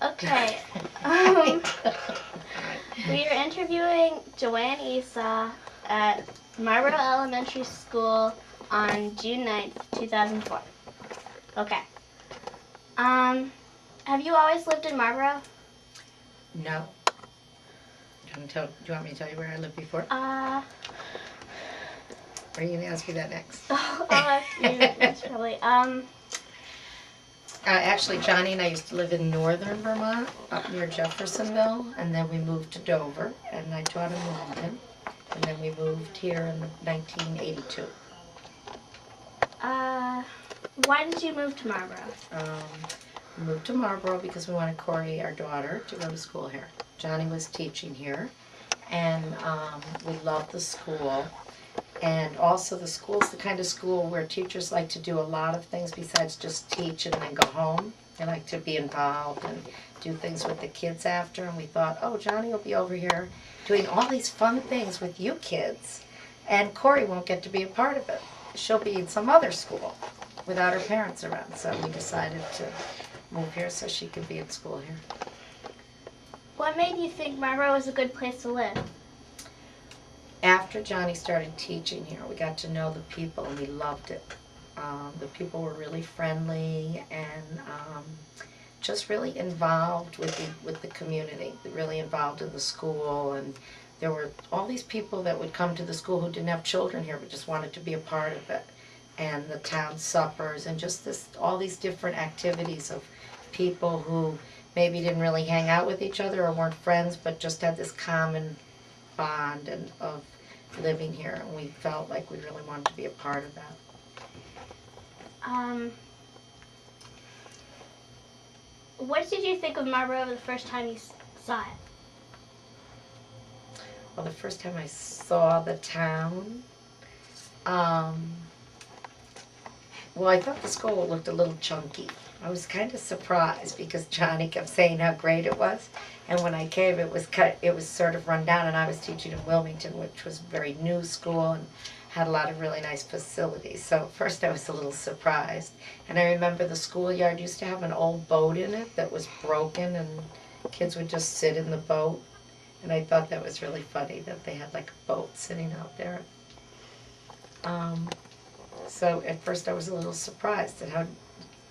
Okay. We are interviewing Joanne Esau at Marlboro Elementary School on June 9th, 2004. Okay. Have you always lived in Marlboro? No. Do you want me to tell you where I lived before? Or are you going to ask me that next? I'll ask you next, probably. Actually, Johnny and I used to live in northern Vermont, up near Jeffersonville, and then we moved to Dover, and I taught in Wilmington, and then we moved here in 1982. Why did you move to Marlboro? We moved to Marlboro because we wanted Corey, our daughter, to go to school here. Johnny was teaching here, and we loved the school. And also the school's the kind of school where teachers like to do a lot of things besides just teach and then go home. They like to be involved and do things with the kids after. And we thought, oh, Johnny will be over here doing all these fun things with you kids, and Corey won't get to be a part of it. She'll be in some other school without her parents around. So we decided to move here so she could be in school here. What made you think Marlboro was a good place to live? After Johnny started teaching here, we got to know the people and we loved it. The people were really friendly and just really involved with the community, really involved in the school. And there were all these people that would come to the school who didn't have children here but just wanted to be a part of it. And the town suppers and just all these different activities of people who maybe didn't really hang out with each other or weren't friends but just had this common bond and of living here, and we felt like we really wanted to be a part of that. What did you think of Marlboro the first time you saw it? Well, the first time I saw the town, well, I thought the school looked a little chunky. I was kind of surprised because Johnny kept saying how great it was, and when I came, it was sort of run down, and I was teaching in Wilmington, which was a very new school and had a lot of really nice facilities. So at first I was a little surprised, and I remember the schoolyard used to have an old boat in it that was broken, and kids would just sit in the boat, and I thought that was really funny that they had like a boat sitting out there. So at first I was a little surprised at how.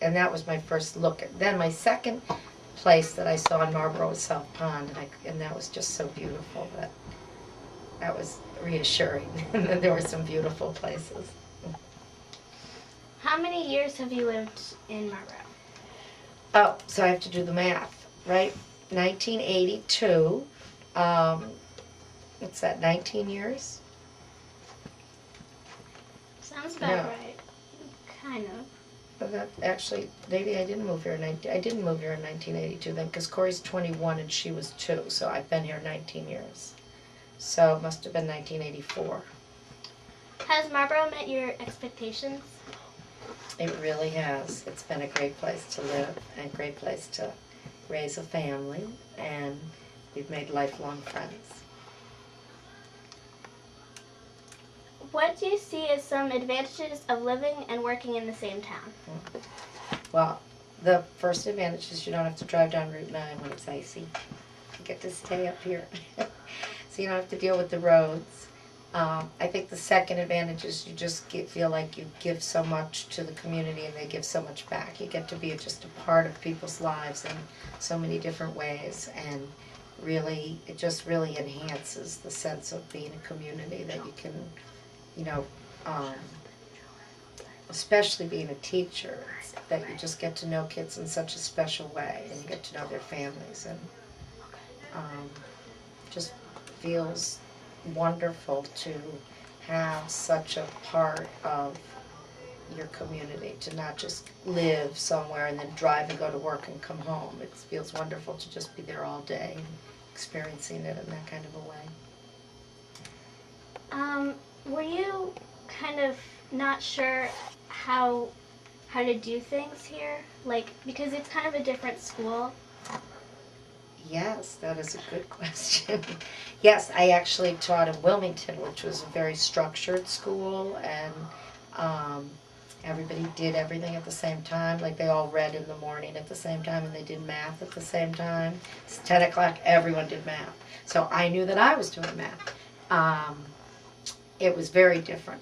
And that was my first look. Then my second place that I saw in Marlboro was South Pond, and that was just so beautiful that was reassuring. And then there were some beautiful places. How many years have you lived in Marlboro? Oh, so I have to do the math, right? 1982. What's that? 19 years? Sounds about right. Kind of. But that actually, maybe I didn't move here in 1982 then, because Corey's 21 and she was 2, so I've been here 19 years. So it must have been 1984. Has Marlboro met your expectations? It really has. It's been a great place to live and a great place to raise a family, and we've made lifelong friends. What do you see as some advantages of living and working in the same town? Well, the first advantage is you don't have to drive down Route 9 when it's icy. You get to stay up here. So you don't have to deal with the roads. I think the second advantage is you just feel like you give so much to the community and they give so much back. You get to be just a part of people's lives in so many different ways, and really, it just really enhances the sense of being a community that you can, especially being a teacher, that you just get to know kids in such a special way, and you get to know their families, and just feels wonderful to have such a part of your community, to not just live somewhere and then drive and go to work and come home. It feels wonderful to just be there all day and experiencing it in that kind of a way. Were you kind of not sure how to do things here? Like, because it's kind of a different school. Yes, that is a good question. Yes, I actually taught in Wilmington, which was a very structured school, and Everybody did everything at the same time, like they all read in the morning at the same time and they did math at the same time. It's 10 o'clock, everyone did math. So I knew that I was doing math. It was very different.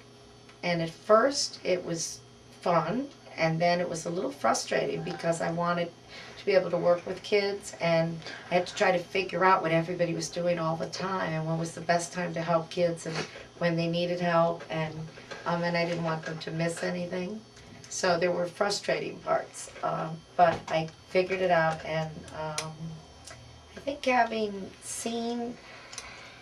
And at first it was fun, and then it was a little frustrating because I wanted to be able to work with kids, and I had to try to figure out what everybody was doing all the time and when was the best time to help kids and when they needed help, and I didn't want them to miss anything. So there were frustrating parts, but I figured it out, and I think having seen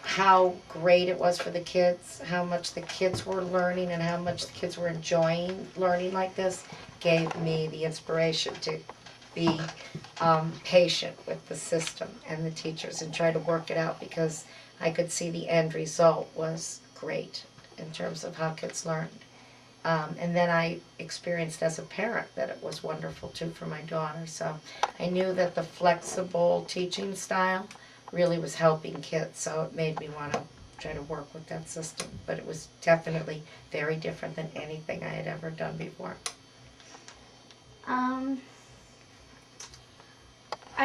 how great it was for the kids, how much the kids were learning and how much the kids were enjoying learning like this, gave me the inspiration to be patient with the system and the teachers and try to work it out, because I could see the end result was great in terms of how kids learned. And then I experienced as a parent that it was wonderful too for my daughter. So I knew that the flexible teaching style really was helping kids, so it made me want to try to work with that system. But it was definitely very different than anything I had ever done before. Are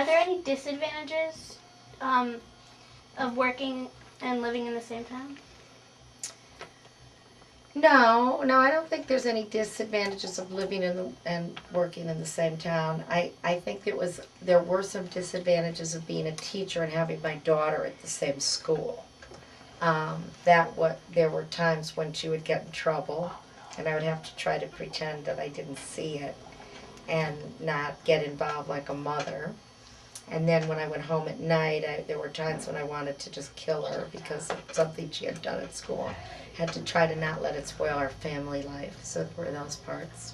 there any disadvantages of working and living in the same town? No, I don't think there's any disadvantages of living and working in the same town. I think there were some disadvantages of being a teacher and having my daughter at the same school. There were times when she would get in trouble, and I would have to try to pretend that I didn't see it and not get involved like a mother. And then when I went home at night, there were times when I wanted to just kill her because of something she had done at school. Had to try to not let it spoil our family life, so there were those parts.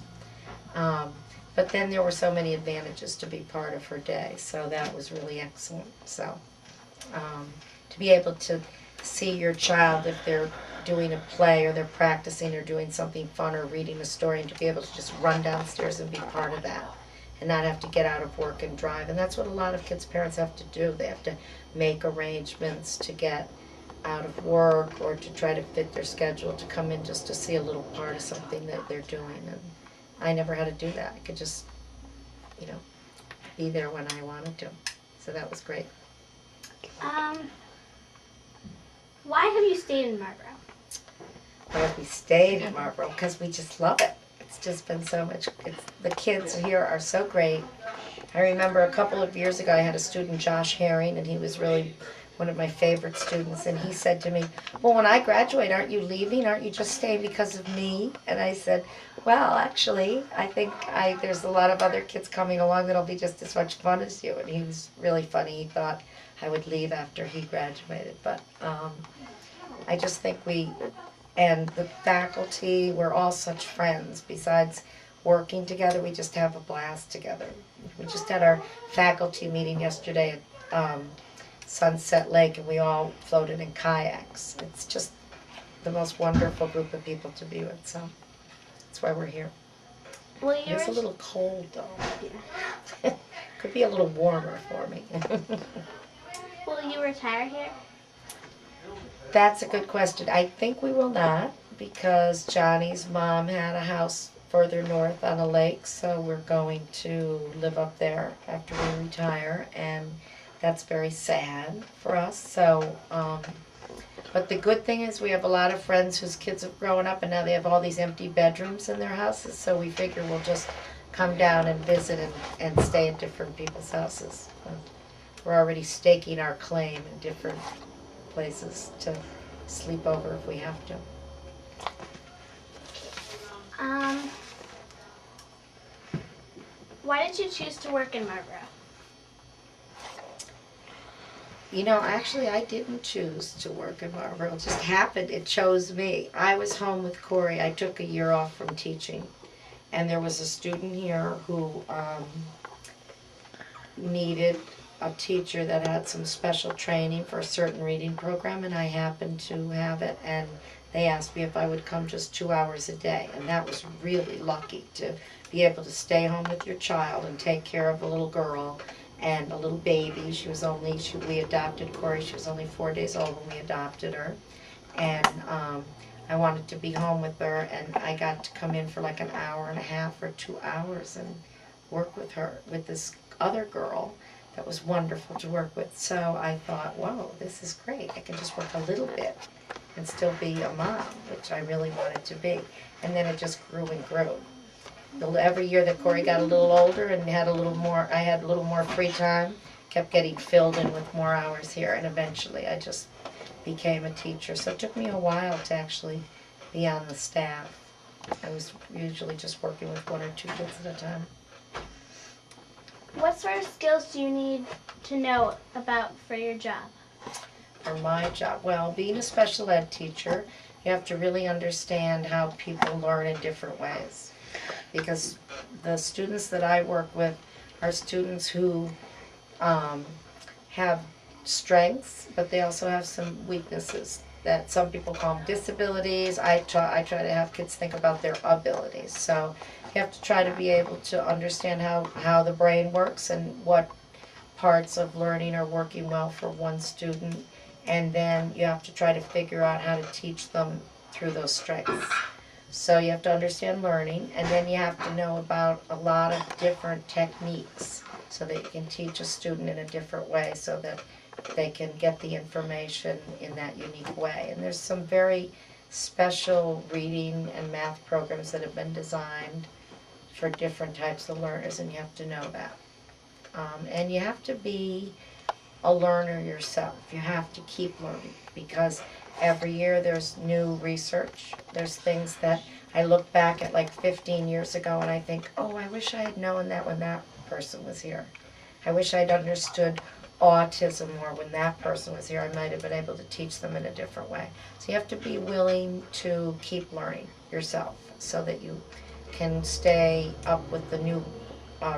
But then there were so many advantages to be part of her day, so that was really excellent. So to be able to see your child, if they're doing a play or they're practicing or doing something fun or reading a story, and to be able to just run downstairs and be part of that and not have to get out of work and drive. And that's what a lot of kids' parents have to do. They have to make arrangements to get out of work or to try to fit their schedule to come in just to see a little part of something that they're doing. And I never had to do that. I could just, be there when I wanted to. So that was great. Why have you stayed in Marlboro? Well, we stayed in Marlboro because we just love it. It's just been so much. The kids here are so great. I remember a couple of years ago I had a student, Josh Herring, and he was really one of my favorite students, and he said to me, well, when I graduate, aren't you leaving? Aren't you just staying because of me? And I said, well, actually, I think there's a lot of other kids coming along that'll be just as much fun as you. And he was really funny. He thought I would leave after he graduated. But I just think and the faculty, we're all such friends. Besides working together, we just have a blast together. We just had our faculty meeting yesterday at Sunset Lake, and we all floated in kayaks. It's just the most wonderful group of people to be with, so that's why we're here. It's a little cold, though. Yeah. Could be a little warmer for me. Will you retire here? That's a good question. I think we will not, because Johnny's mom had a house further north on a lake, so we're going to live up there after we retire, and that's very sad for us. So, but the good thing is we have a lot of friends whose kids have grown up and now they have all these empty bedrooms in their houses, so we figure we'll just come down and visit and stay at different people's houses. We're already staking our claim in different places to sleep over if we have to. Why did you choose to work in Marlboro? Actually, I didn't choose to work in Marlboro. It just happened. It chose me. I was home with Corey. I took a year off from teaching. And there was a student here who needed a teacher that had some special training for a certain reading program, and I happened to have it. And they asked me if I would come just 2 hours a day. And that was really lucky, to be able to stay home with your child and take care of a little girl and a little baby. We adopted Corey. She was only 4 days old when we adopted her. And I wanted to be home with her, and I got to come in for like an hour and a half or 2 hours and work with her, with this other girl that was wonderful to work with. So I thought, whoa, this is great. I can just work a little bit and still be a mom, which I really wanted to be. And then it just grew and grew. Every year that Corey got a little older and had a little more, I had a little more free time, kept getting filled in with more hours here, and eventually I just became a teacher. So it took me a while to actually be on the staff. I was usually just working with 1 or 2 kids at a time. What sort of skills do you need to know about for your job? For my job, well, being a special ed teacher, you have to really understand how people learn in different ways. Because the students that I work with are students who have strengths, but they also have some weaknesses that some people call them disabilities. I try to have kids think about their abilities. So you have to try to be able to understand how the brain works and what parts of learning are working well for one student, and then you have to try to figure out how to teach them through those strengths. So you have to understand learning, and then you have to know about a lot of different techniques so that you can teach a student in a different way so that they can get the information in that unique way. And there's some very special reading and math programs that have been designed for different types of learners, and you have to know that. And you have to be a learner yourself. You have to keep learning, because every year there's new research. There's things that I look back at like 15 years ago and I think, oh, I wish I had known that when that person was here. I wish I'd understood autism more when that person was here. I might have been able to teach them in a different way. So you have to be willing to keep learning yourself so that you can stay up with the new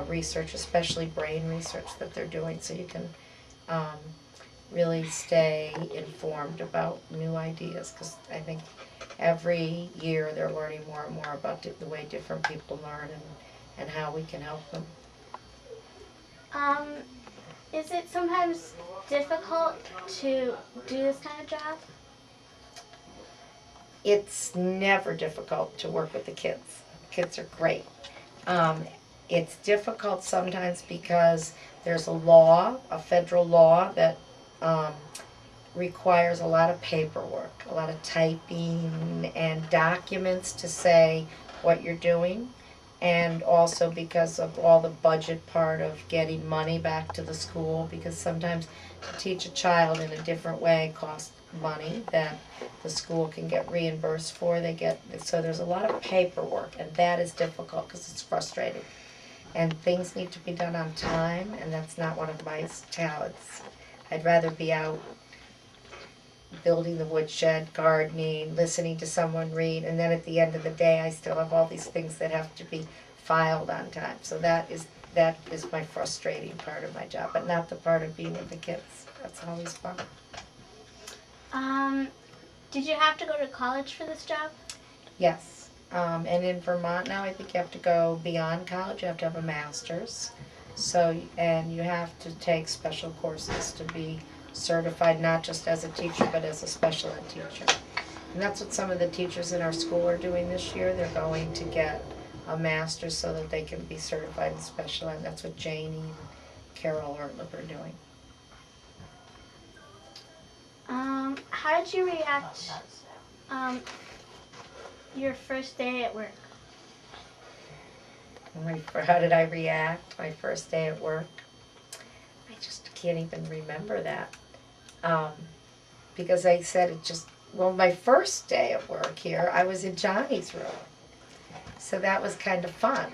research, especially brain research that they're doing, so you can really stay informed about new ideas, because I think every year they're learning more and more about the way different people learn and how we can help them. Is it sometimes difficult to do this kind of job? It's never difficult to work with the kids. Kids are great. It's difficult sometimes because there's a law, a federal law, that requires a lot of paperwork, a lot of typing and documents to say what you're doing, and also because of all the budget part of getting money back to the school, because sometimes to teach a child in a different way costs money that the school can get reimbursed for. So there's a lot of paperwork, and that is difficult because it's frustrating. And things need to be done on time, and that's not one of my talents. I'd rather be out building the woodshed, gardening, listening to someone read, and then at the end of the day I still have all these things that have to be filed on time. So that is my frustrating part of my job, but not the part of being with the kids. That's always fun. Did you have to go to college for this job? Yes. And in Vermont now, I think you have to go beyond college. You have to have a master's. And you have to take special courses to be certified, not just as a teacher, but as a special ed teacher. And that's what some of the teachers in our school are doing this year. They're going to get a master's so that they can be certified in special ed. That's what Janie and Carol Ortlip are doing. How did you react your first day at work? How did I react my first day at work? I just can't even remember that. Because I said my first day of work here, I was in Johnny's room. So that was kind of fun.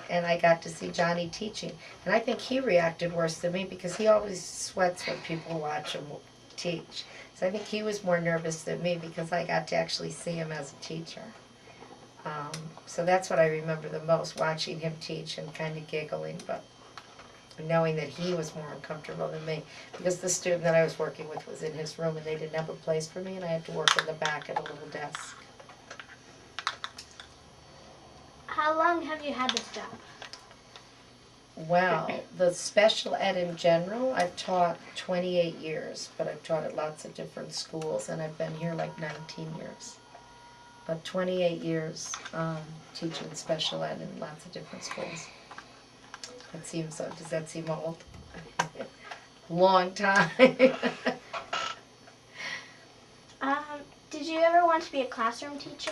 And I got to see Johnny teaching. And I think he reacted worse than me because he always sweats when people watch him teach. So I think he was more nervous than me because I got to actually see him as a teacher. So that's what I remember the most, watching him teach and kind of giggling, but knowing that he was more uncomfortable than me, because the student that I was working with was in his room and they didn't have a place for me, and I had to work in the back at a little desk. How long have you had this job? Well, the special ed in general, I've taught 28 years, but I've taught at lots of different schools, and I've been here like 19 years. but 28 years teaching special ed in lots of different schools. Does that seem old? Long time. Did you ever want to be a classroom teacher?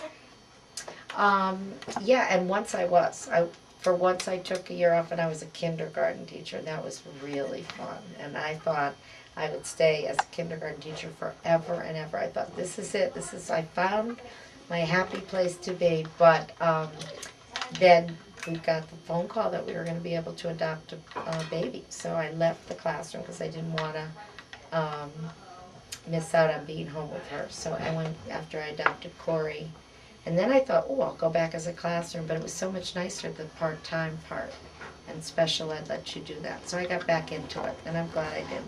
Yeah, and once I was. For once I took a year off and I was a kindergarten teacher, and that was really fun. And I thought I would stay as a kindergarten teacher forever and ever. I thought, this is it. I found my happy place to be. But then we got the phone call that we were going to be able to adopt a baby. So I left the classroom because I didn't want to miss out on being home with her. So I went after I adopted Corey. And then I thought, oh, I'll go back as a classroom, but it was so much nicer, the part-time part. And special ed lets you do that. So I got back into it, and I'm glad I did.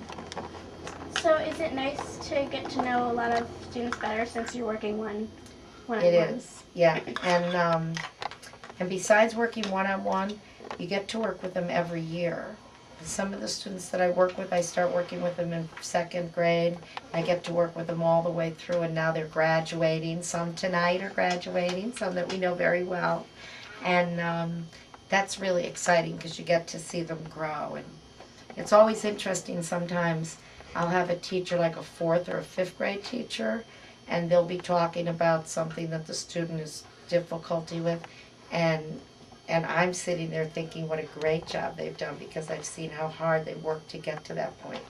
So is it nice to get to know a lot of students better since you're working one-on-one? It is, yeah. And besides working one-on-one, you get to work with them every year. Some of the students that I work with, I start working with them in 2nd grade. I get to work with them all the way through, and now they're graduating. Some tonight are graduating, some that we know very well. And that's really exciting because you get to see them grow. And it's always interesting sometimes. I'll have a teacher, like a 4th or a 5th grade teacher, and they'll be talking about something that the student has difficulty with. And I'm sitting there thinking what a great job they've done because I've seen how hard they worked to get to that point.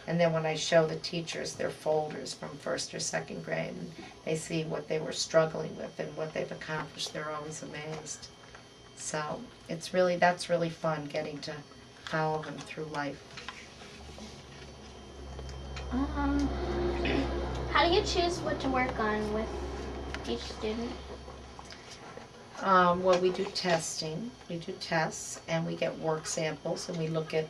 And then when I show the teachers their folders from 1st or 2nd grade, and they see what they were struggling with and what they've accomplished, they're always amazed. So that's really fun, getting to follow them through life. How do you choose what to work on with each student? Well, we do testing. We do tests, and we get work samples, and we look at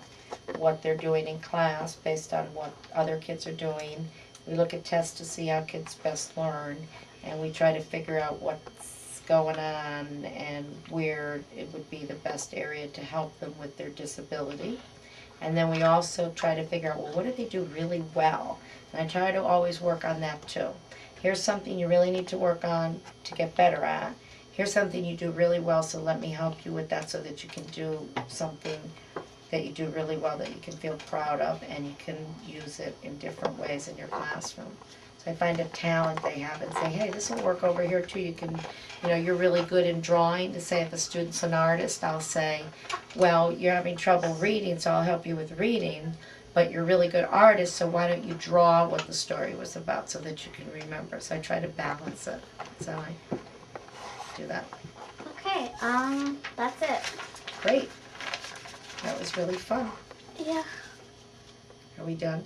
what they're doing in class based on what other kids are doing. We look at tests to see how kids best learn, and we try to figure out what's going on and where it would be the best area to help them with their disability. And then we also try to figure out, well, what do they do really well? And I try to always work on that too. Here's something you really need to work on to get better at. Here's something you do really well, so let me help you with that so that you can do something that you do really well that you can feel proud of, and you can use it in different ways in your classroom. So I find a talent they have and say, hey, this will work over here too. You can, you're really good in drawing. To say if a student's an artist, I'll say, well, you're having trouble reading, so I'll help you with reading, but you're a really good artist, so why don't you draw what the story was about so that you can remember. So I try to balance it. So I do that. Okay, that's it. Great. That was really fun. Yeah. Are we done?